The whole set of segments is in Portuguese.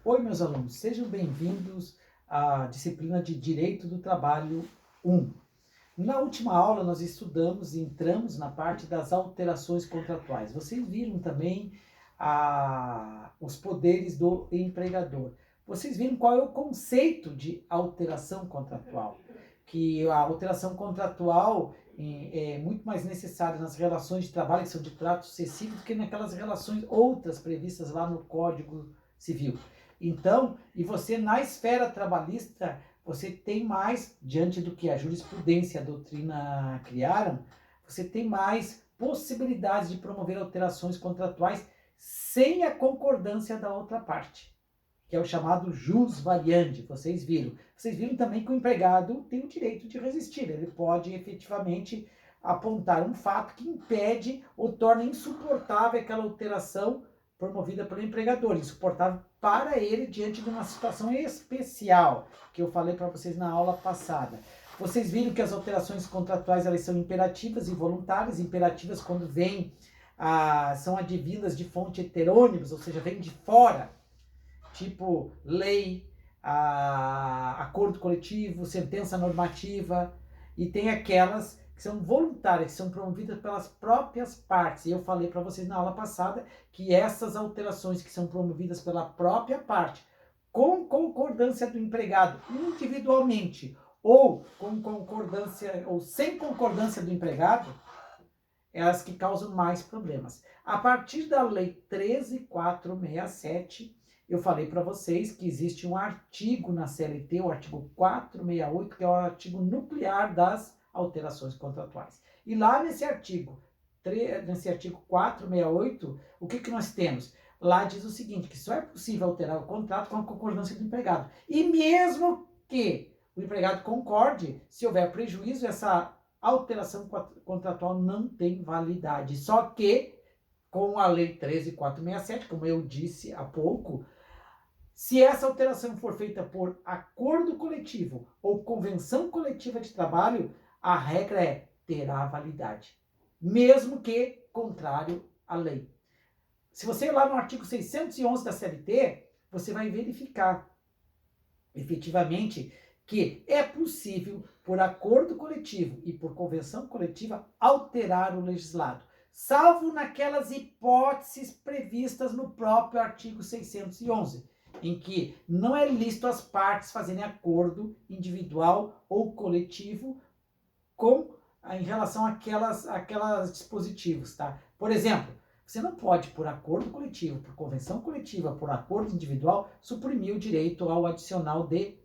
Oi, meus alunos, sejam bem-vindos à disciplina de Direito do Trabalho 1. Na última aula, nós estudamos e entramos na parte das alterações contratuais. Vocês viram também os poderes do empregador. Vocês viram qual é o conceito de alteração contratual? Que a alteração contratual é muito mais necessária nas relações de trabalho, que são de trato sucessivo, do que naquelas relações outras previstas lá no Código Civil. Então, e você na esfera trabalhista, você tem mais, diante do que a jurisprudência e a doutrina criaram, você tem mais possibilidades de promover alterações contratuais sem a concordância da outra parte, que é o chamado jus variandi. Vocês viram. Vocês viram também que o empregado tem o direito de resistir. Ele pode efetivamente apontar um fato que impede ou torna insuportável aquela alteração promovida pelo empregador, insuportável para ele diante de uma situação especial, que eu falei para vocês na aula passada. Vocês viram que as alterações contratuais elas são imperativas e voluntárias. Imperativas quando são advindas de fonte heterônimos, ou seja, vêm de fora, tipo lei, acordo coletivo, sentença normativa, e tem aquelas que são voluntárias, que são promovidas pelas próprias partes. E eu falei para vocês na aula passada que essas alterações que são promovidas pela própria parte, com concordância do empregado individualmente, ou com concordância ou sem concordância do empregado, elas que causam mais problemas. A partir da Lei 13.467, eu falei para vocês que existe um artigo na CLT, o artigo 468, que é o artigo nuclear das alterações contratuais. E lá nesse artigo 468, o que nós temos? Lá diz o seguinte, que só é possível alterar o contrato com a concordância do empregado. E mesmo que o empregado concorde, se houver prejuízo, essa alteração contratual não tem validade. Só que, com a Lei 13.467, como eu disse há pouco, se essa alteração for feita por acordo coletivo ou convenção coletiva de trabalho, a regra é terá validade, mesmo que contrário à lei. Se você ir lá no artigo 611 da CLT, você vai verificar efetivamente que é possível, por acordo coletivo e por convenção coletiva, alterar o legislado, salvo naquelas hipóteses previstas no próprio artigo 611, em que não é lícito as partes fazerem acordo individual ou coletivo em relação àquelas dispositivos, tá? Por exemplo, você não pode, por acordo coletivo, por convenção coletiva, por acordo individual, suprimir o direito ao adicional de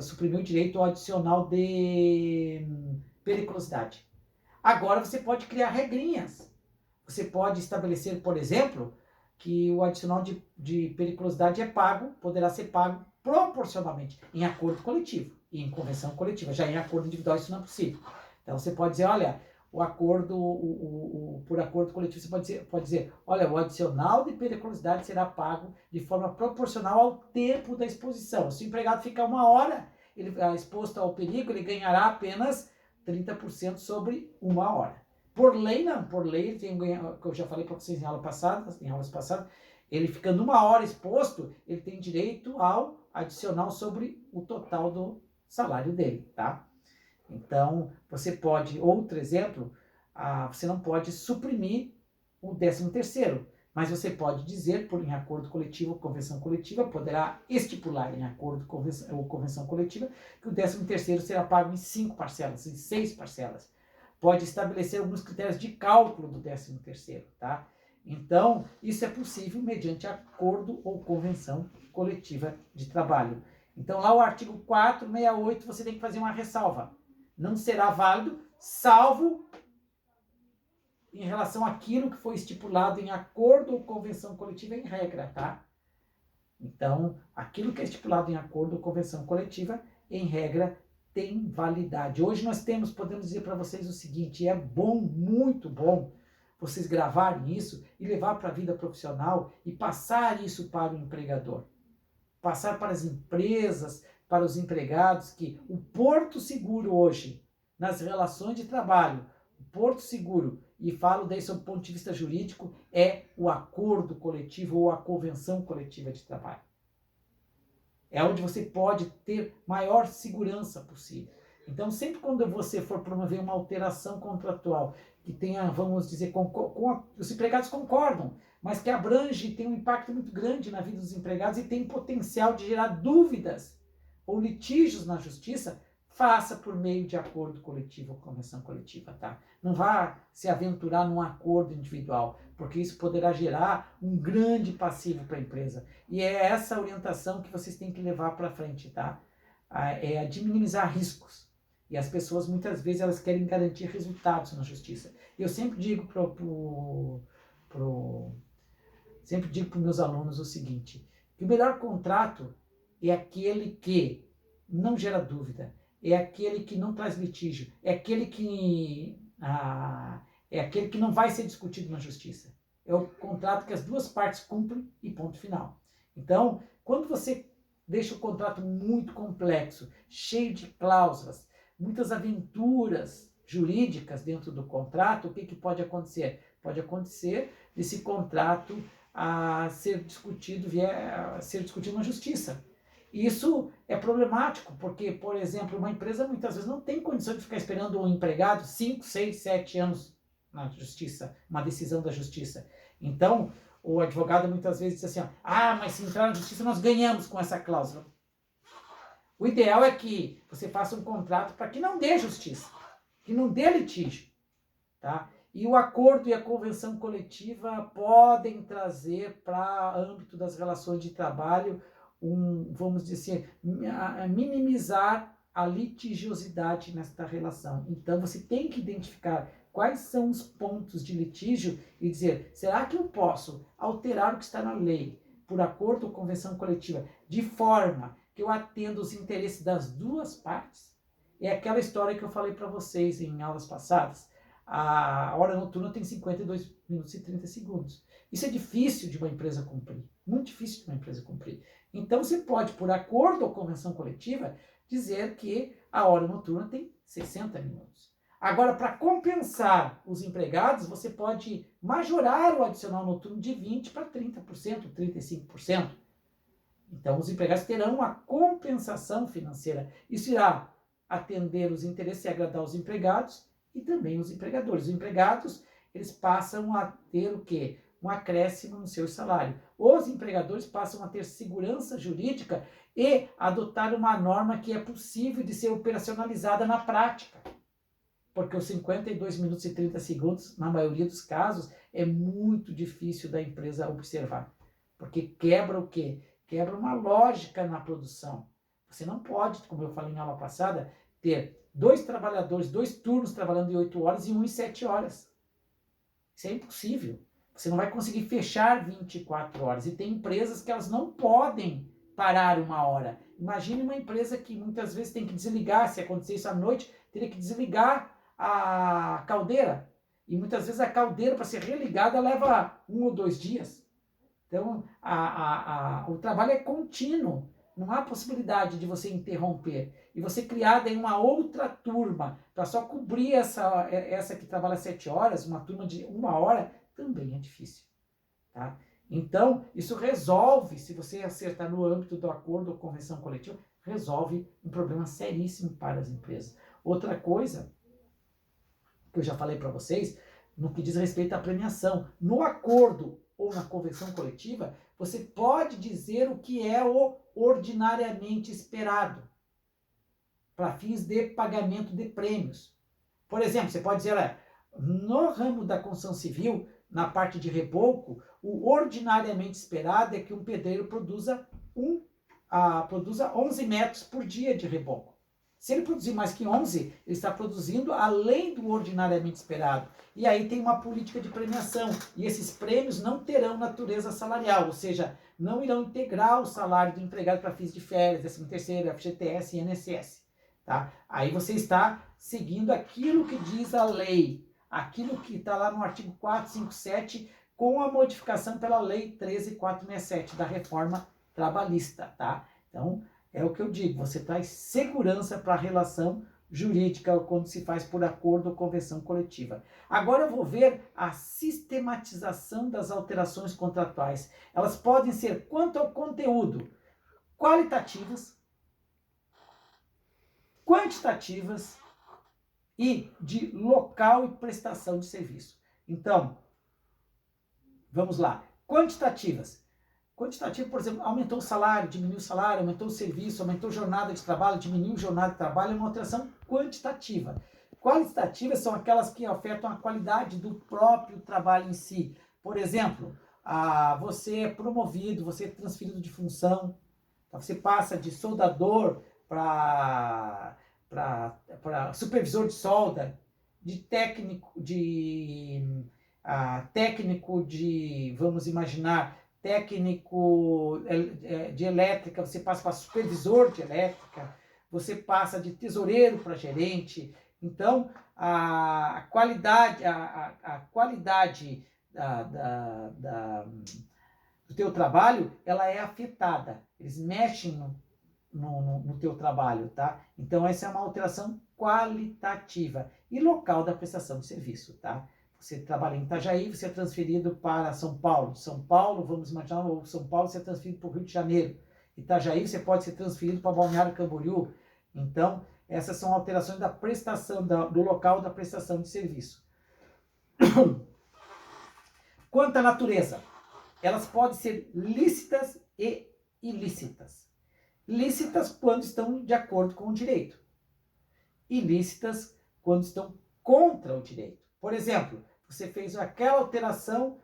suprimir o direito ao adicional de periculosidade. Agora você pode criar regrinhas. Você pode estabelecer, por exemplo, que o adicional de periculosidade poderá ser pago proporcionalmente em acordo coletivo e em convenção coletiva. Já em acordo individual isso não é possível. Então você pode dizer, olha, por acordo coletivo você pode dizer, olha, o adicional de periculosidade será pago de forma proporcional ao tempo da exposição. Se o empregado ficar 1 hora exposto ao perigo, ele ganhará apenas 30% sobre 1 hora. Por lei, não. Por lei, ele tem, que eu já falei para vocês em aulas passadas, ele ficando 1 hora exposto, ele tem direito ao adicional sobre o total do salário dele, tá? Então, você pode, outro exemplo, você não pode suprimir o 13º, mas você pode dizer, em acordo coletivo ou convenção coletiva, poderá estipular em acordo ou convenção coletiva, que o 13º será pago em 5 parcelas, em 6 parcelas. Pode estabelecer alguns critérios de cálculo do 13º, tá? Então, isso é possível mediante acordo ou convenção coletiva de trabalho. Então, lá o artigo 468, você tem que fazer uma ressalva. Não será válido, salvo em relação àquilo que foi estipulado em acordo ou convenção coletiva em regra, tá? Então, aquilo que é estipulado em acordo ou convenção coletiva, em regra, tem validade. Hoje nós podemos dizer para vocês o seguinte, é bom, muito bom, vocês gravarem isso e levar para a vida profissional e passar isso para o empregador. Passar para as empresas, para os empregados, que o porto seguro hoje, nas relações de trabalho, o porto seguro, e falo daí sob o ponto de vista jurídico, é o acordo coletivo ou a convenção coletiva de trabalho. É onde você pode ter maior segurança possível. Então, sempre quando você for promover uma alteração contratual que tenha, vamos dizer, os empregados concordam, mas que abrange, tem um impacto muito grande na vida dos empregados e tem potencial de gerar dúvidas ou litígios na justiça, faça por meio de acordo coletivo ou convenção coletiva, tá? Não vá se aventurar num acordo individual, porque isso poderá gerar um grande passivo para a empresa. E é essa orientação que vocês têm que levar para frente, tá? É de minimizar riscos. E as pessoas, muitas vezes, elas querem garantir resultados na justiça. Eu sempre digo sempre digo para os meus alunos o seguinte, que o melhor contrato é aquele que não gera dúvida, é aquele que não traz litígio, é aquele que não vai ser discutido na justiça. É o contrato que as duas partes cumprem e ponto final. Então, quando você deixa o contrato muito complexo, cheio de cláusulas, muitas aventuras jurídicas dentro do contrato, o que pode acontecer? Pode acontecer desse contrato ser discutido na justiça. Isso é problemático, porque, por exemplo, uma empresa muitas vezes não tem condição de ficar esperando um empregado 5, 6, 7 anos na justiça, uma decisão da justiça. Então, o advogado muitas vezes diz assim, mas se entrar na justiça nós ganhamos com essa cláusula. O ideal é que você faça um contrato para que não dê justiça, que não dê litígio, tá? E o acordo e a convenção coletiva podem trazer para o âmbito das relações de trabalho vamos dizer, minimizar a litigiosidade nesta relação. Então, você tem que identificar quais são os pontos de litígio e dizer, será que eu posso alterar o que está na lei por acordo ou convenção coletiva de forma que eu atenda os interesses das duas partes? É aquela história que eu falei para vocês em aulas passadas. A hora noturna tem 52 minutos e 30 segundos. Isso é difícil de uma empresa cumprir, muito difícil de uma empresa cumprir. Então você pode, por acordo ou convenção coletiva, dizer que a hora noturna tem 60 minutos. Agora, para compensar os empregados, você pode majorar o adicional noturno de 20% para 30%, 35%. Então, os empregados terão uma compensação financeira. Isso irá atender os interesses e agradar os empregados e também os empregadores. Os empregados, eles passam a ter o quê? Um acréscimo no seu salário. Os empregadores passam a ter segurança jurídica e adotar uma norma que é possível de ser operacionalizada na prática. Porque os 52 minutos e 30 segundos, na maioria dos casos, é muito difícil da empresa observar. Porque quebra o quê? Quebra uma lógica na produção. Você não pode, como eu falei na aula passada, ter 2 trabalhadores, 2 turnos trabalhando em 8 horas e um em 7 horas. Isso é impossível. Você não vai conseguir fechar 24 horas. E tem empresas que elas não podem parar 1 hora. Imagine uma empresa que muitas vezes tem que desligar, se acontecer isso à noite, teria que desligar a caldeira. E muitas vezes a caldeira, para ser religada, leva 1 ou 2 dias. Então, o trabalho é contínuo. Não há possibilidade de você interromper. E você criar daí uma outra turma para só cobrir essa que trabalha 7 horas, uma turma de 1 hora, também é difícil. Tá? Então, isso resolve, se você acertar no âmbito do acordo ou convenção coletiva, resolve um problema seríssimo para as empresas. Outra coisa que eu já falei para vocês, no que diz respeito à premiação. No acordo ou na convenção coletiva, você pode dizer o que é o ordinariamente esperado para fins de pagamento de prêmios. Por exemplo, você pode dizer, no ramo da construção civil, na parte de reboco, o ordinariamente esperado é que um pedreiro produza 11 metros por dia de reboco. Se ele produzir mais que 11, ele está produzindo além do ordinariamente esperado. E aí tem uma política de premiação. E esses prêmios não terão natureza salarial, ou seja, não irão integrar o salário do empregado para fins de férias, 13º, FGTS e INSS. Tá? Aí você está seguindo aquilo que diz a lei, aquilo que está lá no artigo 457, com a modificação pela lei 13.467 da reforma trabalhista. Tá? Então, é o que eu digo, você traz segurança para a relação jurídica quando se faz por acordo ou convenção coletiva. Agora eu vou ver a sistematização das alterações contratuais. Elas podem ser quanto ao conteúdo. qualitativas, quantitativas e de local e prestação de serviço. Então, vamos lá. Quantitativas. Quantitativo, por exemplo, aumentou o salário, diminuiu o salário, aumentou o serviço, aumentou a jornada de trabalho, diminuiu a jornada de trabalho, é uma alteração quantitativa. Qualitativas são aquelas que afetam a qualidade do próprio trabalho em si. Por exemplo, você é promovido, você é transferido de função, você passa de soldador para supervisor de solda, de técnico de, vamos imaginar, técnico de elétrica, você passa para supervisor de elétrica, você passa de tesoureiro para gerente. Então, a qualidade do teu trabalho, ela é afetada. Eles mexem no teu trabalho, tá? Então, essa é uma alteração qualitativa. E local da prestação de serviço, tá? Você trabalha em Itajaí, você é transferido para São Paulo. De São Paulo, vamos imaginar, ou São Paulo, você é transferido para o Rio de Janeiro. Itajaí, você pode ser transferido para Balneário Camboriú. Então, essas são alterações da prestação, do local da prestação de serviço. Quanto à natureza, elas podem ser lícitas e ilícitas. Lícitas quando estão de acordo com o direito. Ilícitas quando estão contra o direito. Por exemplo, você fez aquela alteração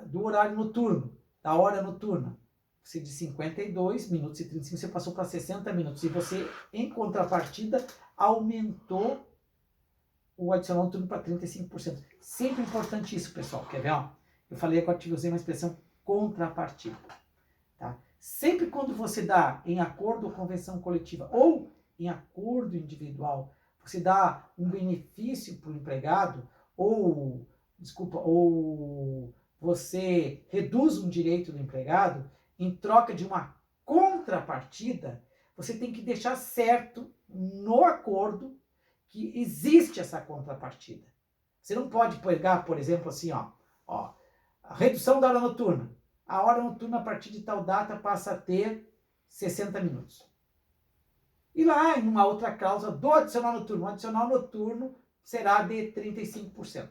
do horário noturno, da hora noturna. Você de 52 minutos e 35, você passou para 60 minutos. E você, em contrapartida, aumentou o adicional noturno para 35%. Sempre importante isso, pessoal. Quer ver? Ó? Eu falei agora, usei uma expressão contrapartida. Tá? Sempre quando você dá em acordo ou convenção coletiva ou em acordo individual, você dá um benefício para o empregado ou você reduz um direito do empregado em troca de uma contrapartida, você tem que deixar certo no acordo que existe essa contrapartida. Você não pode pegar, por exemplo, assim, ó, a redução da hora noturna. A hora noturna, a partir de tal data, passa a ter 60 minutos. E lá, em uma outra cláusula do adicional noturno, o adicional noturno será de 35%.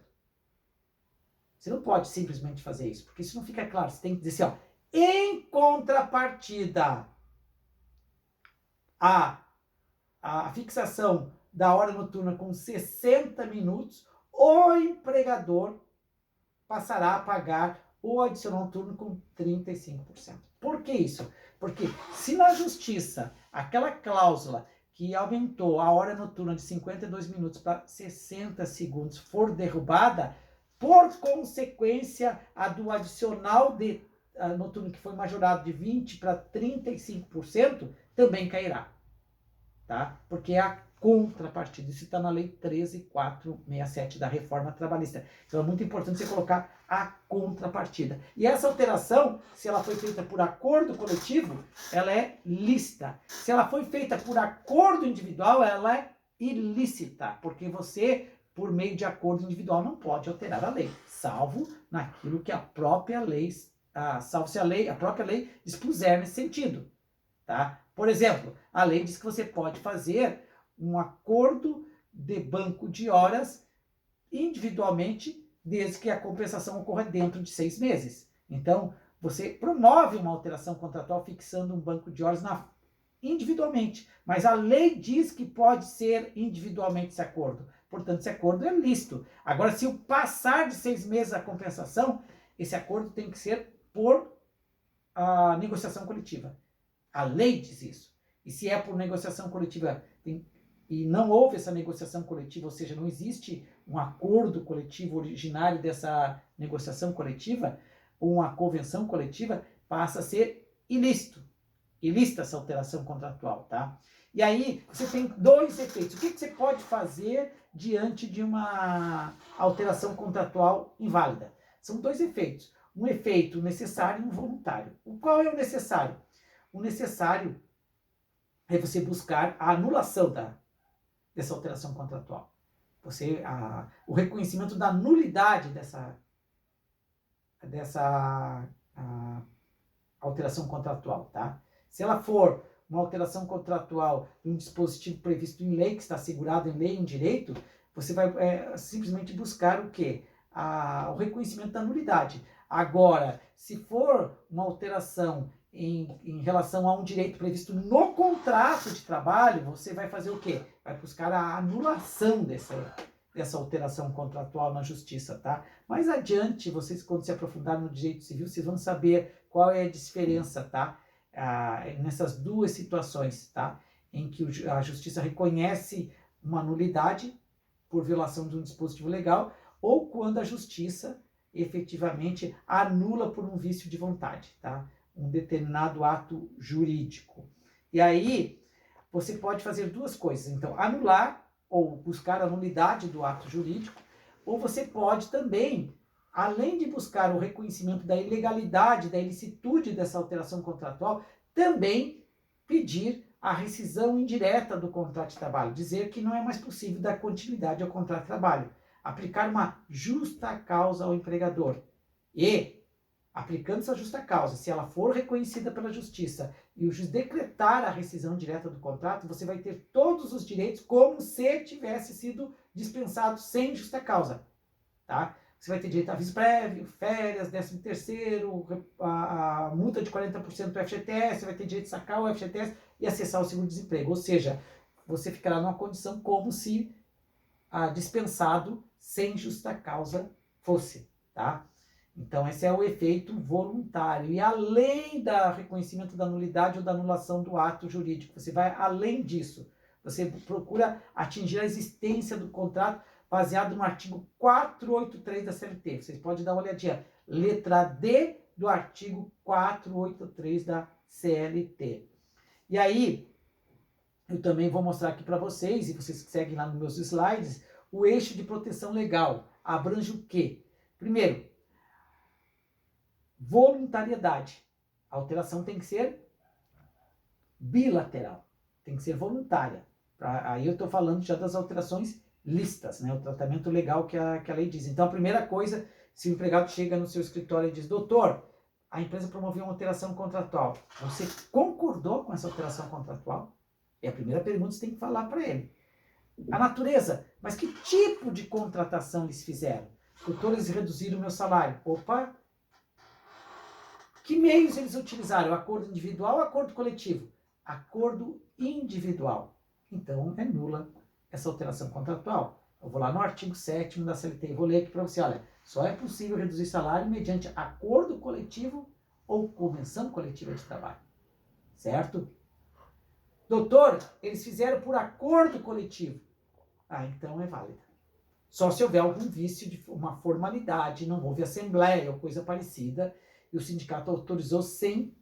Você não pode simplesmente fazer isso, porque isso não fica claro. Você tem que dizer assim, ó, em contrapartida, a fixação da hora noturna com 60 minutos, o empregador passará a pagar o adicional noturno com 35%. Por que isso? Porque se na justiça aquela cláusula que aumentou a hora noturna de 52 minutos para 60 segundos for derrubada, por consequência, a do adicional noturno que foi majorado de 20% para 35% também cairá. Tá? Porque é a contrapartida. Isso está na Lei 13.467 da Reforma Trabalhista. Então é muito importante você colocar a contrapartida. E essa alteração, se ela foi feita por acordo coletivo, ela é lícita. Se ela foi feita por acordo individual, ela é ilícita, porque você, por meio de acordo individual, não pode alterar a lei, salvo naquilo que a própria lei, salvo se a própria lei dispuser nesse sentido. Tá? Por exemplo, a lei diz que você pode fazer um acordo de banco de horas individualmente, desde que a compensação ocorra dentro de 6 meses. Então, você promove uma alteração contratual fixando um banco de horas individualmente, mas a lei diz que pode ser individualmente esse acordo. Portanto, esse acordo é lícito. Agora, se o passar de 6 meses a compensação, esse acordo tem que ser por negociação coletiva. A lei diz isso. E se é por negociação coletiva e não houve essa negociação coletiva, ou seja, não existe um acordo coletivo originário dessa negociação coletiva, ou uma convenção coletiva, passa a ser ilícito. Ilícita essa alteração contratual, tá? E aí, você tem 2 efeitos. O que você pode fazer diante de uma alteração contratual inválida? São 2 efeitos. Um efeito necessário e um voluntário. Qual é o necessário? O necessário é você buscar a anulação dessa alteração contratual. O reconhecimento da nulidade dessa alteração contratual, tá? Se ela for uma alteração contratual de um dispositivo previsto em lei, que está assegurado em lei e em direito, você vai simplesmente buscar o quê? O reconhecimento da nulidade. Agora, se for uma alteração em relação a um direito previsto no contrato de trabalho, você vai fazer o quê? Vai buscar a anulação dessa alteração contratual na justiça, tá? Mais adiante, vocês, quando se aprofundarem no direito civil, vocês vão saber qual é a diferença, tá? Nessas duas situações, tá? Em que a justiça reconhece uma nulidade por violação de um dispositivo legal, ou quando a justiça efetivamente anula por um vício de vontade, tá? Um determinado ato jurídico. E aí, você pode fazer duas coisas. Então, anular ou buscar a nulidade do ato jurídico, ou você pode também, além de buscar o reconhecimento da ilegalidade, da ilicitude dessa alteração contratual, também pedir a rescisão indireta do contrato de trabalho, dizer que não é mais possível dar continuidade ao contrato de trabalho, aplicar uma justa causa ao empregador. E, aplicando essa justa causa, se ela for reconhecida pela justiça e o juiz decretar a rescisão direta do contrato, você vai ter todos os direitos como se tivesse sido dispensado sem justa causa, tá? Você vai ter direito a aviso prévio, férias, 13º, a multa de 40% do FGTS, você vai ter direito de sacar o FGTS e acessar o seguro-desemprego. Ou seja, você ficará numa condição como se dispensado sem justa causa fosse, tá? Então, esse é o efeito voluntário. E além do reconhecimento da nulidade ou da anulação do ato jurídico, você vai além disso. Você procura atingir a existência do contrato baseado no artigo 483 da CLT. Vocês podem dar uma olhadinha. Letra D do artigo 483 da CLT. E aí, eu também vou mostrar aqui para vocês, e vocês que seguem lá nos meus slides, o eixo de proteção legal. Abrange o quê? Primeiro, voluntariedade. A alteração tem que ser bilateral, tem que ser voluntária. Aí eu estou falando já das alterações lícitas, né? O tratamento legal que a lei diz. Então, a primeira coisa, se o empregado chega no seu escritório e diz, doutor, a empresa promoveu uma alteração contratual. Você concordou com essa alteração contratual? É a primeira pergunta que você tem que falar para ele. A natureza, mas que tipo de contratação eles fizeram? Doutor, eles reduziram o meu salário. Opa! Que meios eles utilizaram? Acordo individual ou acordo coletivo? Acordo individual. Então, é nula essa alteração contratual. Eu vou lá no artigo 7º da CLT e vou ler aqui para você. Olha, só é possível reduzir salário mediante acordo coletivo ou convenção coletiva de trabalho. Certo? Doutor, eles fizeram por acordo coletivo. Então é válida. Só se houver algum vício de uma formalidade, não houve assembleia ou coisa parecida, e o sindicato autorizou sem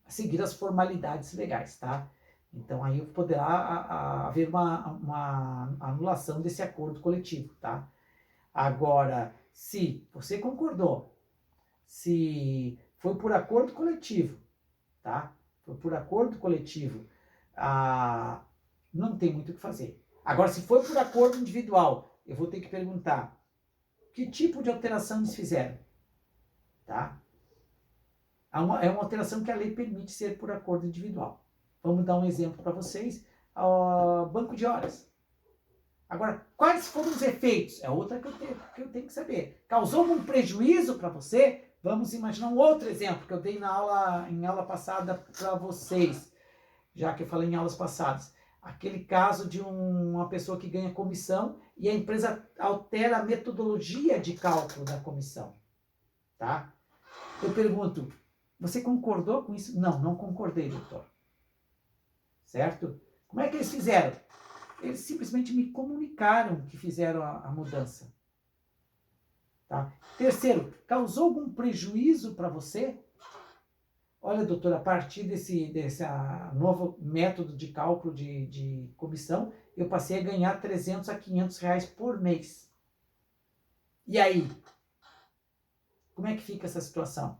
seguir as formalidades legais, tá? Então aí poderá haver uma anulação desse acordo coletivo, tá? Agora, se você concordou, se foi por acordo coletivo, tá? Foi por acordo coletivo, não tem muito o que fazer. Agora, se foi por acordo individual, eu vou ter que perguntar que tipo de alteração eles fizeram, tá? É uma alteração que a lei permite ser por acordo individual. Vamos dar um exemplo para vocês. Banco de horas. Agora, quais foram os efeitos? É outra que eu tenho que saber. Causou algum prejuízo para você? Vamos imaginar um outro exemplo que eu dei em aula passada para vocês, já que eu falei em aulas passadas. Aquele caso de uma pessoa que ganha comissão e a empresa altera a metodologia de cálculo da comissão. Tá? Eu pergunto, você concordou com isso? Não, não concordei, doutor. Certo? Como é que eles fizeram? Eles simplesmente me comunicaram que fizeram a mudança. Tá? Terceiro, causou algum prejuízo para você? Olha, doutor, a partir desse novo método de cálculo de comissão, eu passei a ganhar 300 a 500 reais por mês. E aí? Como é que fica essa situação?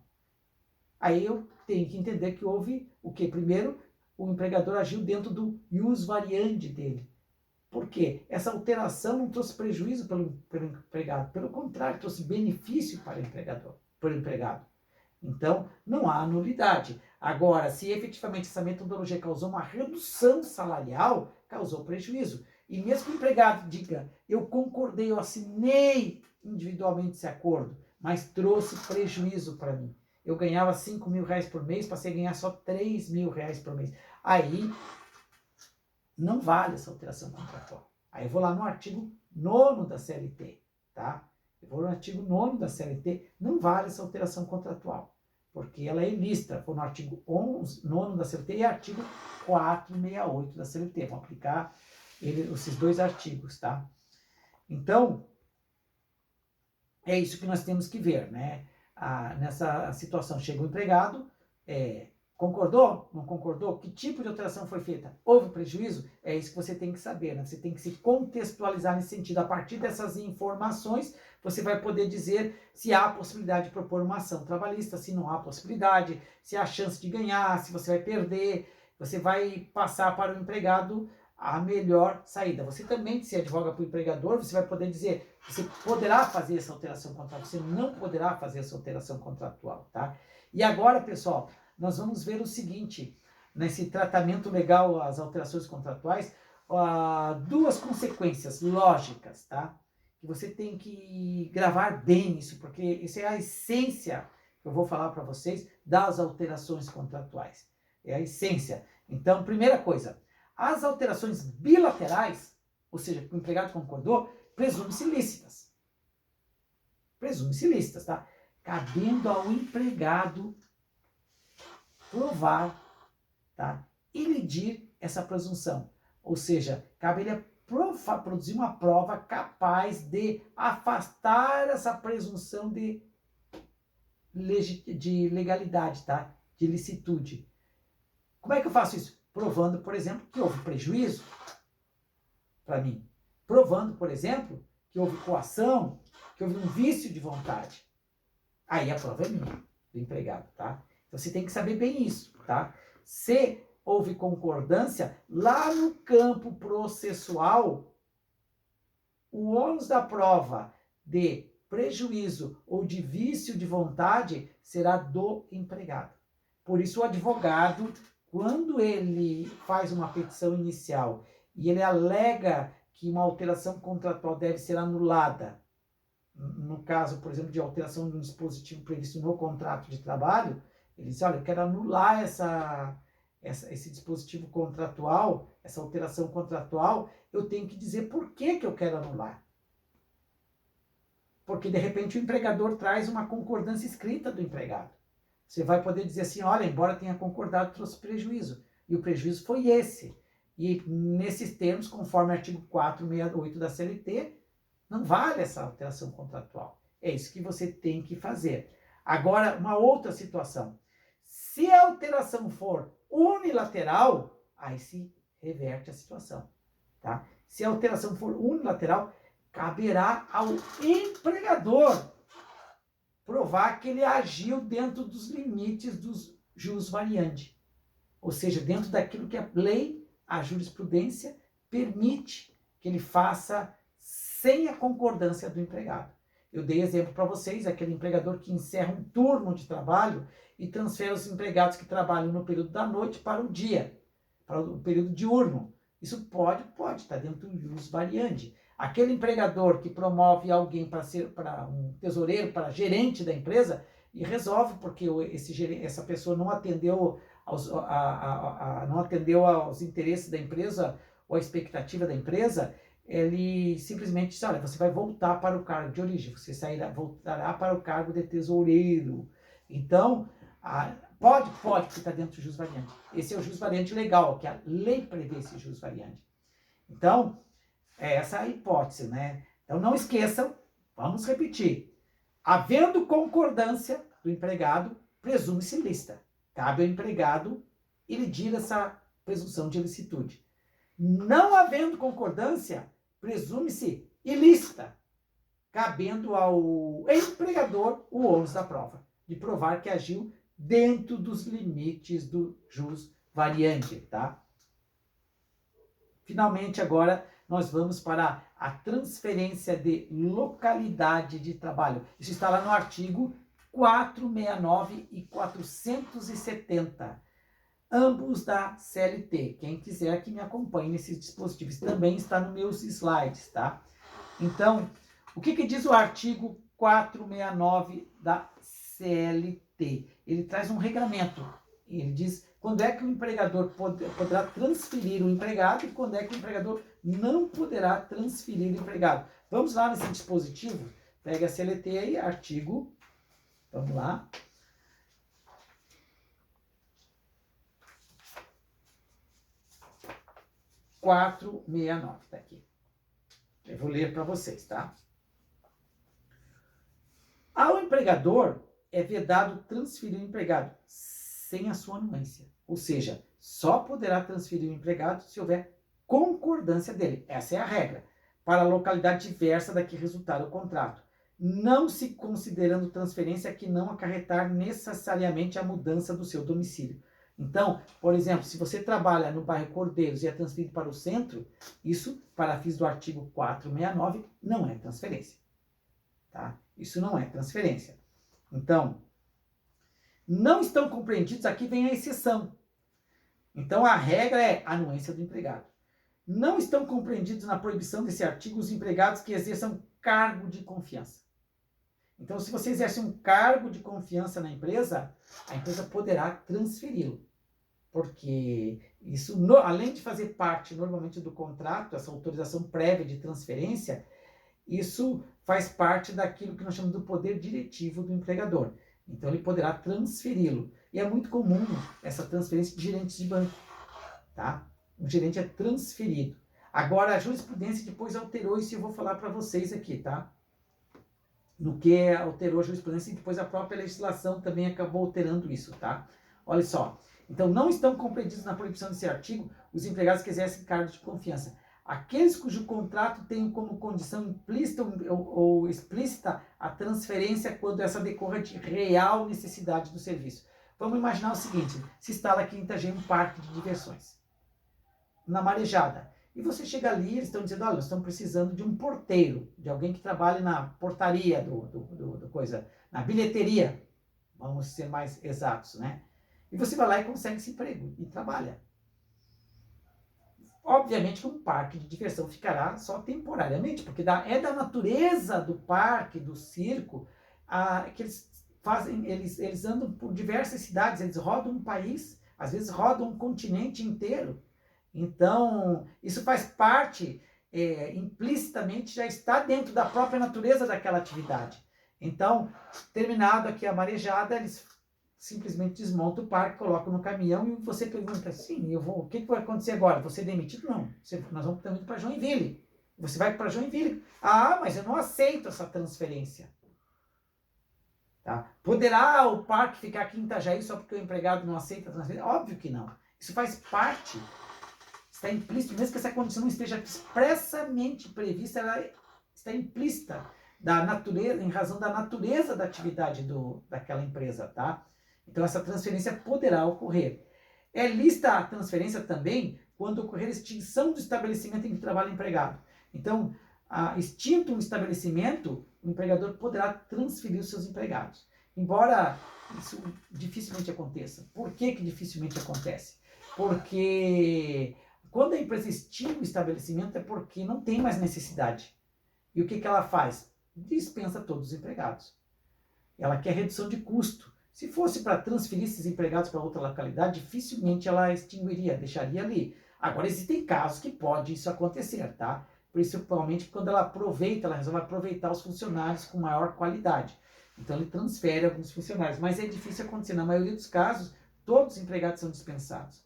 Aí eu tenho que entender que houve o quê? Primeiro, o empregador agiu dentro do ius variandi dele. Por quê? Essa alteração não trouxe prejuízo pelo empregado. Pelo contrário, trouxe benefício para o empregado. Então, não há nulidade. Agora, se efetivamente essa metodologia causou uma redução salarial, causou prejuízo. E mesmo que o empregado diga, eu concordei, eu assinei individualmente esse acordo, mas trouxe prejuízo para mim. Eu ganhava R$ 5.000 por mês, passei a ganhar só R$ 3.000 por mês. Aí, não vale essa alteração contratual. Aí eu vou lá no artigo 9º da CLT, tá? Eu vou no artigo 9º da CLT, não vale essa alteração contratual, porque ela é ilícita. Vou no artigo 9º da CLT e artigo 468 da CLT. Vou aplicar esses dois artigos, tá? Então, é isso que nós temos que ver, né? Nessa situação, chega o empregado, concordou? Não concordou? Que tipo de alteração foi feita? Houve prejuízo? É isso que você tem que saber, né? Você tem que se contextualizar nesse sentido. A partir dessas informações, você vai poder dizer se há a possibilidade de propor uma ação trabalhista, se não há possibilidade, se há chance de ganhar, se você vai perder. Você vai passar para o empregado a melhor saída. Você também, se advoga para o empregador, você vai poder dizer, você poderá fazer essa alteração contratual, você não poderá fazer essa alteração contratual, tá? E agora, pessoal, nós vamos ver o seguinte, nesse tratamento legal, as alterações contratuais, duas consequências lógicas, tá? Que você tem que gravar bem isso, porque isso é a essência que eu vou falar para vocês das alterações contratuais. É a essência. Então, primeira coisa, as alterações bilaterais, ou seja, que o empregado concordou, presume-se lícitas. Presume-se lícitas, tá? Cabendo ao empregado provar, tá? E lidir essa presunção. Ou seja, cabe ele produzir uma prova capaz de afastar essa presunção de legalidade, tá? De licitude. Como é que eu faço isso? Provando, por exemplo, que houve prejuízo para mim. Provando, por exemplo, que houve coação, que houve um vício de vontade. Aí a prova é minha, do empregado, tá? Então você tem que saber bem isso, tá? Se houve concordância, lá no campo processual, o ônus da prova de prejuízo ou de vício de vontade será do empregado. Por isso o advogado, quando ele faz uma petição inicial e ele alega que uma alteração contratual deve ser anulada, no caso, por exemplo, de alteração de um dispositivo previsto no contrato de trabalho, ele diz, olha, eu quero anular esse dispositivo contratual, essa alteração contratual, eu tenho que dizer por que eu quero anular. Porque, de repente, o empregador traz uma concordância escrita do empregado. Você vai poder dizer assim, olha, embora tenha concordado, trouxe prejuízo. E o prejuízo foi esse. E nesses termos, conforme o artigo 468 da CLT, não vale essa alteração contratual. É isso que você tem que fazer. Agora, uma outra situação. Se a alteração for unilateral, aí se reverte a situação. Tá? Se a alteração for unilateral, caberá ao empregador provar que ele agiu dentro dos limites dos jus variandi. Ou seja, dentro daquilo que a lei, a jurisprudência, permite que ele faça sem a concordância do empregado. Eu dei exemplo para vocês, aquele empregador que encerra um turno de trabalho e transfere os empregados que trabalham no período da noite para o dia, para o período diurno. Isso pode, está dentro do jus variandi. Aquele empregador que promove alguém para ser para um tesoureiro, para gerente da empresa, e resolve porque essa pessoa não atendeu não atendeu aos interesses da empresa ou à expectativa da empresa, ele simplesmente diz, olha, você vai voltar para o cargo de origem, você voltará para o cargo de tesoureiro. Então, pode, porque está dentro do jus variandi. Esse é o jus variandi legal, que a lei prevê esse jus variandi. Então, essa é a hipótese, né? Então, não esqueçam, vamos repetir. Havendo concordância do empregado, presume-se lícita. Cabe ao empregado elidir essa presunção de ilicitude. Não havendo concordância, presume-se ilícita, cabendo ao empregador o ônus da prova, de provar que agiu dentro dos limites do jus variandi, tá? Finalmente, agora, nós vamos para a transferência de localidade de trabalho. Isso está lá no artigo 469 e 470, ambos da CLT. Quem quiser que me acompanhe nesses dispositivos, também está nos meus slides, tá? Então, o que diz o artigo 469 da CLT? Ele traz um regramento. Ele diz quando é que o empregador poderá transferir o empregado e quando é que o empregador não poderá transferir o empregado. Vamos lá nesse dispositivo? Pega a CLT aí, artigo, vamos lá. tá aqui. Eu vou ler para vocês, tá? Ao empregador é vedado transferir o empregado sem a sua anuência. Ou seja, só poderá transferir o empregado se houver concordância dele. Essa é a regra. Para a localidade diversa da que resultar o contrato, não se considerando transferência que não acarretar necessariamente a mudança do seu domicílio. Então, por exemplo, se você trabalha no bairro Cordeiros e é transferido para o centro, isso, para fins do artigo 469, não é transferência. Tá? Isso não é transferência. Então, não estão compreendidos, aqui vem a exceção. Então, a regra é a anuência do empregado. Não estão compreendidos na proibição desse artigo os empregados que exerçam cargo de confiança. Então, se você exerce um cargo de confiança na empresa, a empresa poderá transferi-lo. Porque isso, além de fazer parte normalmente do contrato, essa autorização prévia de transferência, isso faz parte daquilo que nós chamamos do poder diretivo do empregador. Então, ele poderá transferi-lo. E é muito comum essa transferência de gerentes de banco. Tá? O gerente é transferido. Agora, a jurisprudência depois alterou isso e eu vou falar para vocês aqui, tá? No que alterou a jurisprudência e depois a própria legislação também acabou alterando isso, tá? Olha só. Então, não estão compreendidos na proibição desse artigo os empregados que exercem cargos de confiança. Aqueles cujo contrato tem como condição implícita ou explícita a transferência quando essa decorra de real necessidade do serviço. Vamos imaginar o seguinte, se instala aqui em Itajaí um parque de diversões, na Marejada. E você chega ali, eles estão dizendo, olha, nós estamos precisando de um porteiro, de alguém que trabalhe na portaria do coisa, na bilheteria, vamos ser mais exatos, né? E você vai lá e consegue esse emprego e trabalha. Obviamente que um parque de diversão ficará só temporariamente, porque é da natureza do parque, do circo, que eles andam por diversas cidades, eles rodam um país, às vezes rodam um continente inteiro. Então, isso faz parte, implicitamente, já está dentro da própria natureza daquela atividade. Então, terminado aqui a marejada, eles simplesmente desmontam o parque, colocam no caminhão e você pergunta assim, o que vai acontecer agora? Você é demitido? Não, nós vamos indo para Joinville. Você vai para Joinville. Ah, mas eu não aceito essa transferência. Tá? Poderá o parque ficar aqui em Itajaí só porque o empregado não aceita a transferência? Óbvio que não. Isso faz parte, está implícito, mesmo que essa condição não esteja expressamente prevista, ela está implícita da natureza, em razão da natureza da atividade daquela empresa, tá? Então, essa transferência poderá ocorrer. É lista a transferência também quando ocorrer extinção do estabelecimento em que trabalha o empregado. Então, extinto um estabelecimento, o empregador poderá transferir os seus empregados. Embora isso dificilmente aconteça. Por que dificilmente acontece? Porque quando a empresa extingue o estabelecimento é porque não tem mais necessidade. E o que ela faz? Dispensa todos os empregados. Ela quer redução de custo. Se fosse para transferir esses empregados para outra localidade, dificilmente ela extinguiria, deixaria ali. Agora, existem casos que pode isso acontecer, tá? Principalmente quando ela resolve aproveitar os funcionários com maior qualidade. Então, ele transfere alguns funcionários. Mas é difícil acontecer. Na maioria dos casos, todos os empregados são dispensados.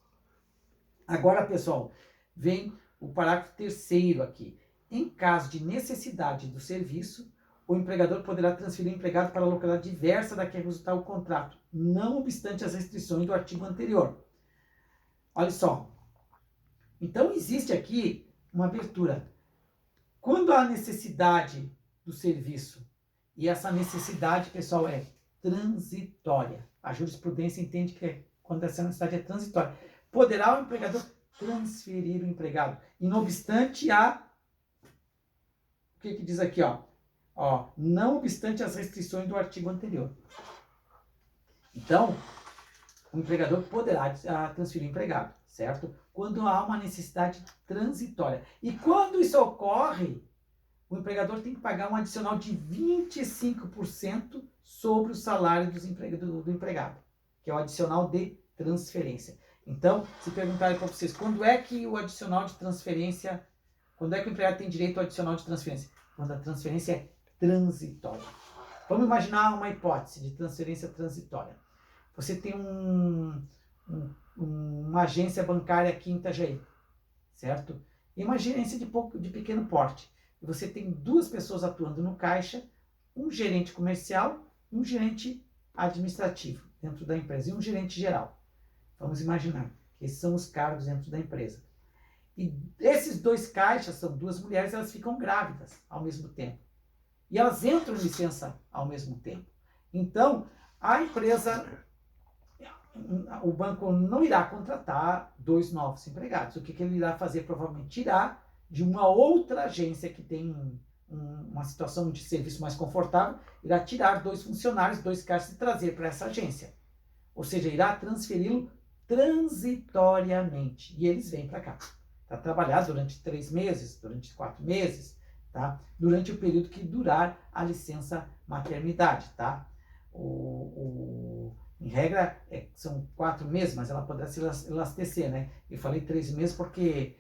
Agora, pessoal, vem o parágrafo 3º aqui. Em caso de necessidade do serviço, o empregador poderá transferir o empregado para a localidade diversa da que resultar o contrato, não obstante as restrições do artigo anterior. Olha só. Então, existe aqui uma abertura. Quando há necessidade do serviço, e essa necessidade, pessoal, é transitória. A jurisprudência entende que quando essa necessidade é transitória, poderá o empregador transferir o empregado, e não obstante o que diz aqui, não obstante as restrições do artigo anterior. Então, o empregador poderá transferir o empregado, certo? Quando há uma necessidade transitória. E quando isso ocorre, o empregador tem que pagar um adicional de 25% sobre o salário do empregado, que é o adicional de transferência. Então, se perguntarem para vocês, quando é que o adicional de transferência, quando é que o empregado tem direito ao adicional de transferência? Quando a transferência é transitória. Vamos imaginar uma hipótese de transferência transitória. Você tem uma agência bancária aqui em Itajaí, certo? E uma gerência de pequeno porte. E você tem 2 pessoas atuando no caixa, um gerente comercial e um gerente administrativo dentro da empresa, e um gerente geral. Vamos imaginar que esses são os cargos dentro da empresa. E esses 2 caixas, são 2 mulheres, elas ficam grávidas ao mesmo tempo. E elas entram em licença ao mesmo tempo. Então, a empresa, o banco não irá contratar 2 novos empregados. O que ele irá fazer? Provavelmente tirar de uma outra agência que tem uma situação de serviço mais confortável, irá tirar 2 funcionários, 2 caixas e trazer para essa agência. Ou seja, irá transferi-lo transitoriamente. E eles vêm para cá. Para trabalhar durante 3 meses, durante 4 meses, tá? Durante o período que durar a licença maternidade, tá? Em regra, são 4 meses, mas ela poderá se elastecer, né? Eu falei 3 meses porque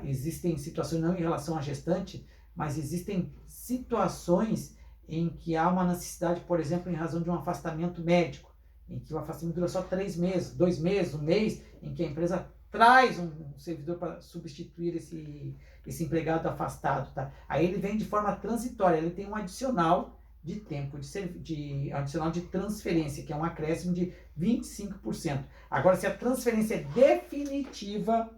existem situações, não em relação à gestante, mas existem situações em que há uma necessidade, por exemplo, em razão de um afastamento médico, em que o afastamento dura só 3 meses, 2 meses, 1 mês, em que a empresa traz um servidor para substituir esse empregado afastado, tá? Aí ele vem de forma transitória, ele tem um adicional de tempo, adicional de transferência, que é um acréscimo de 25%. Agora, se a transferência é definitiva,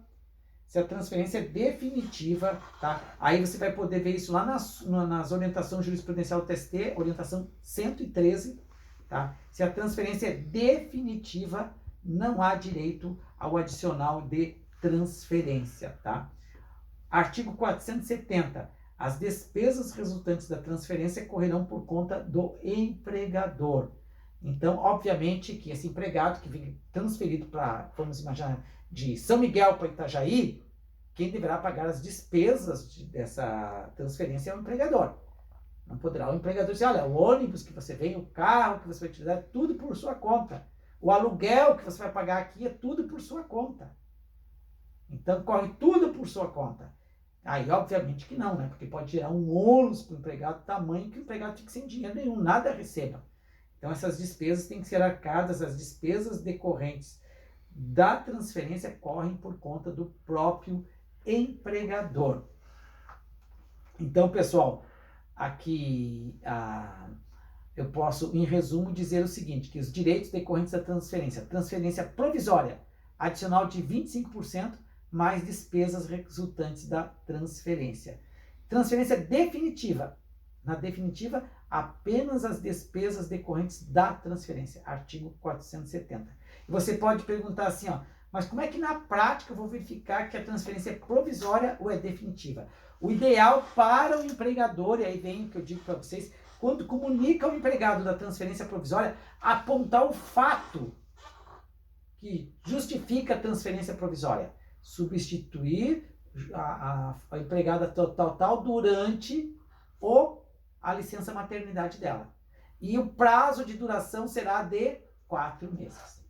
tá? Aí você vai poder ver isso lá nas orientações jurisprudencial TST, orientação 113, tá? Se a transferência é definitiva, não há direito ao adicional de transferência, tá? Artigo 470. As despesas resultantes da transferência correrão por conta do empregador. Então, obviamente que esse empregado que vem transferido para, vamos imaginar, de São Miguel para Itajaí, quem deverá pagar as despesas dessa transferência é o empregador. Não poderá o empregador dizer, olha, o ônibus que você vem, o carro que você vai utilizar, é tudo por sua conta. O aluguel que você vai pagar aqui é tudo por sua conta. Então, corre tudo por sua conta. Aí, obviamente que não, né? Porque pode gerar um ônus para o empregado, tamanho que o empregado fique sem dinheiro nenhum, nada receba. Então, essas despesas têm que ser arcadas, as despesas decorrentes da transferência correm por conta do próprio empregador. Então, pessoal, aqui eu posso, em resumo, dizer o seguinte, que os direitos decorrentes da transferência provisória, adicional de 25%, mais despesas resultantes da transferência. Transferência definitiva. Na definitiva, apenas as despesas decorrentes da transferência. Artigo 470. E você pode perguntar assim, ó, mas como é que na prática eu vou verificar que a transferência é provisória ou é definitiva? O ideal para o empregador, e aí vem o que eu digo para vocês, quando comunica ao empregado da transferência provisória, apontar o fato que justifica a transferência provisória. Substituir a empregada total durante a licença maternidade dela. E o prazo de duração será de 4 meses.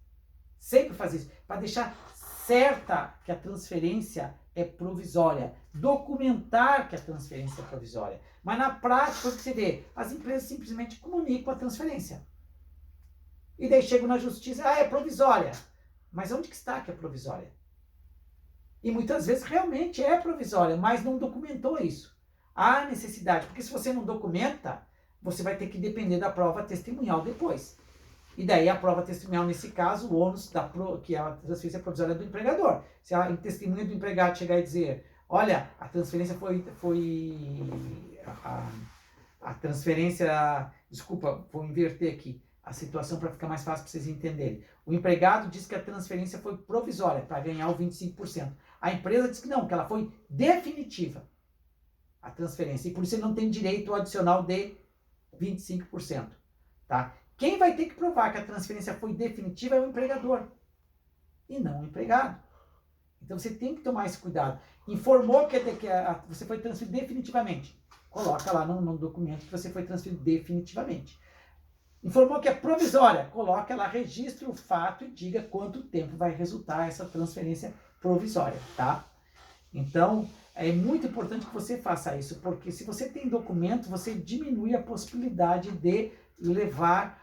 Sempre fazer isso, para deixar certa que a transferência é provisória. Documentar que a transferência é provisória. Mas na prática, o que você vê? As empresas simplesmente comunicam a transferência. E daí chegam na justiça, é provisória. Mas onde que está que é provisória? E muitas vezes realmente é provisória, mas não documentou isso. Há necessidade, porque se você não documenta, você vai ter que depender da prova testemunhal depois. E daí a prova testemunhal, nesse caso, o ônus que é a transferência provisória do empregador. Se a testemunha do empregado chegar e dizer, olha, a transferência a transferência, desculpa, vou inverter aqui a situação para ficar mais fácil para vocês entenderem. O empregado diz que a transferência foi provisória para ganhar o 25%. A empresa diz que não, que ela foi definitiva, a transferência. E por isso ele não tem direito ao adicional de 25%. Tá? Quem vai ter que provar que a transferência foi definitiva é o empregador e não o empregado. Então você tem que tomar esse cuidado. Informou que você foi transferido definitivamente. Coloca lá no documento que você foi transferido definitivamente. Informou que é provisória. Coloca lá, registre o fato e diga quanto tempo vai resultar essa transferência provisória, tá? Então, é muito importante que você faça isso, porque se você tem documento, você diminui a possibilidade de levar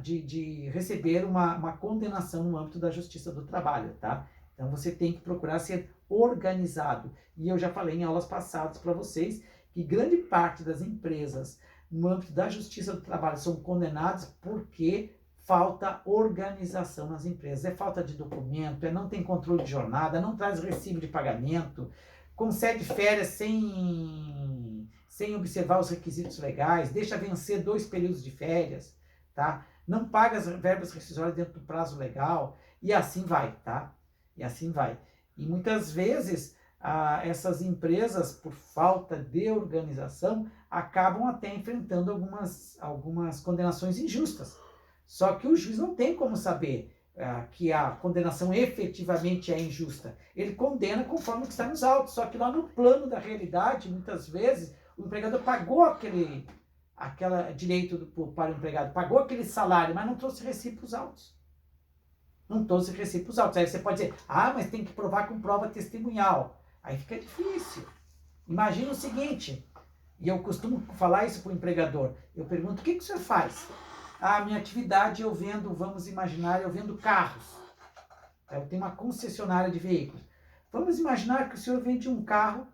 de receber uma condenação no âmbito da Justiça do Trabalho, tá? Então você tem que procurar ser organizado. E eu já falei em aulas passadas para vocês que grande parte das empresas no âmbito da Justiça do Trabalho são condenadas porque falta organização nas empresas. É falta de documento, não tem controle de jornada, não traz recibo de pagamento, concede férias sem observar os requisitos legais, deixa vencer 2 períodos de férias, tá? Não paga as verbas rescisórias dentro do prazo legal, e assim vai, tá? E assim vai. E muitas vezes essas empresas, por falta de organização, acabam até enfrentando algumas condenações injustas. Só que o juiz não tem como saber que a condenação efetivamente é injusta. Ele condena conforme o que está nos autos. Só que lá no plano da realidade, muitas vezes, o empregador pagou aquele direito para o empregado, pagou aquele salário, mas não trouxe recibo para os autos. Não trouxe recibo para os autos. Aí você pode dizer, mas tem que provar com prova testemunhal. Aí fica difícil. Imagina o seguinte, e eu costumo falar isso para o empregador, eu pergunto, o que o senhor faz? Minha atividade eu vendo, vamos imaginar, eu vendo carros. Eu tenho uma concessionária de veículos. Vamos imaginar que o senhor vende um carro,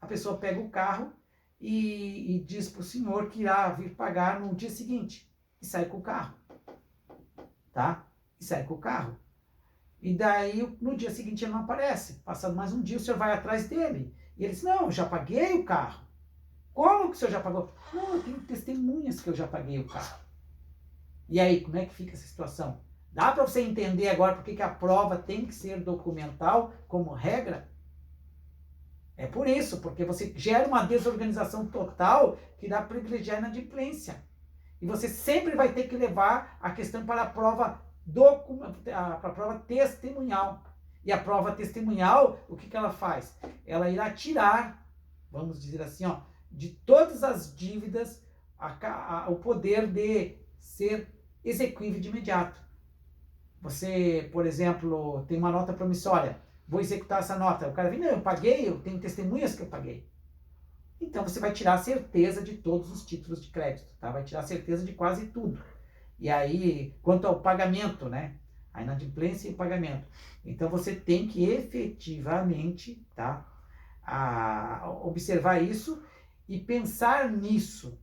a pessoa pega o carro e diz para o senhor que irá vir pagar no dia seguinte. E sai com o carro. Tá? E sai com o carro. E daí, no dia seguinte, ele não aparece. Passado mais um dia, o senhor vai atrás dele. E ele diz, não, eu já paguei o carro. Como que o senhor já pagou? Não, eu tenho testemunhas que eu já paguei o carro. E aí, como é que fica essa situação? Dá para você entender agora por que a prova tem que ser documental como regra? É por isso, porque você gera uma desorganização total que irá privilegiar a inadimplência. E você sempre vai ter que levar a questão para a prova testemunhal. E a prova testemunhal, o que ela faz? Ela irá tirar, vamos dizer assim, de todas as dívidas o poder de ser exequível de imediato. Você, por exemplo, tem uma nota promissória, vou executar essa nota. O cara vem, não, eu paguei, eu tenho testemunhas que eu paguei. Então você vai tirar a certeza de todos os títulos de crédito, tá? Vai tirar a certeza de quase tudo. E aí, quanto ao pagamento, né? A inadimplência e o pagamento. Então você tem que efetivamente, tá? Observar isso e pensar nisso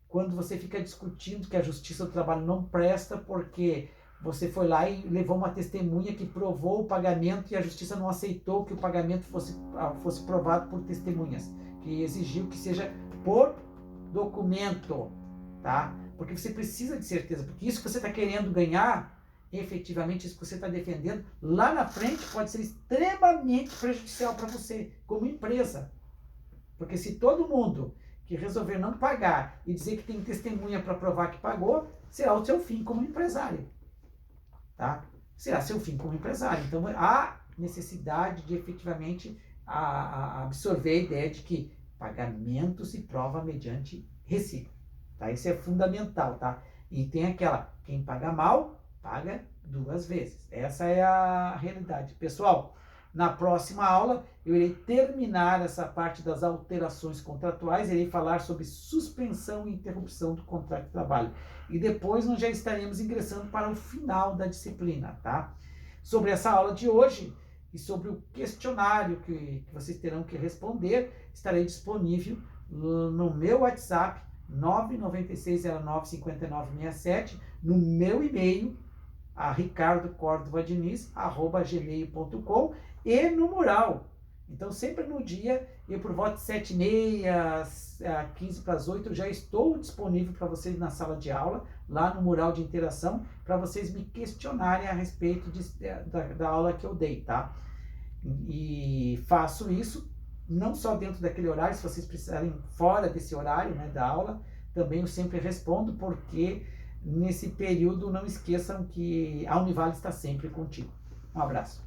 quando você fica discutindo que a Justiça do Trabalho não presta porque você foi lá e levou uma testemunha que provou o pagamento e a Justiça não aceitou que o pagamento fosse provado por testemunhas, que exigiu que seja por documento, tá? Porque você precisa de certeza, porque isso que você está querendo ganhar, efetivamente, isso que você está defendendo, lá na frente pode ser extremamente prejudicial para você, como empresa. Porque se todo mundo que resolver não pagar e dizer que tem testemunha para provar que pagou, será o seu fim como empresário. Tá? Será seu fim como empresário. Então, há necessidade de efetivamente absorver a ideia de que pagamento se prova mediante recibo. Tá? Isso é fundamental. Tá? E tem quem paga mal, paga 2 vezes. Essa é a realidade. Pessoal, na próxima aula, eu irei terminar essa parte das alterações contratuais, irei falar sobre suspensão e interrupção do contrato de trabalho. E depois nós já estaremos ingressando para o final da disciplina, tá? Sobre essa aula de hoje e sobre o questionário que vocês terão que responder, estarei disponível no meu WhatsApp, 996095967, no meu e-mail, ricardocordovadiniz@gmail.com e no mural. Então, sempre no dia, eu por volta de 7h30, 7h15 para as 8h, eu já estou disponível para vocês na sala de aula, lá no mural de interação, para vocês me questionarem a respeito da aula que eu dei, tá? E faço isso não só dentro daquele horário, se vocês precisarem fora desse horário, né, da aula, também eu sempre respondo, porque nesse período, não esqueçam que a Univale está sempre contigo. Um abraço.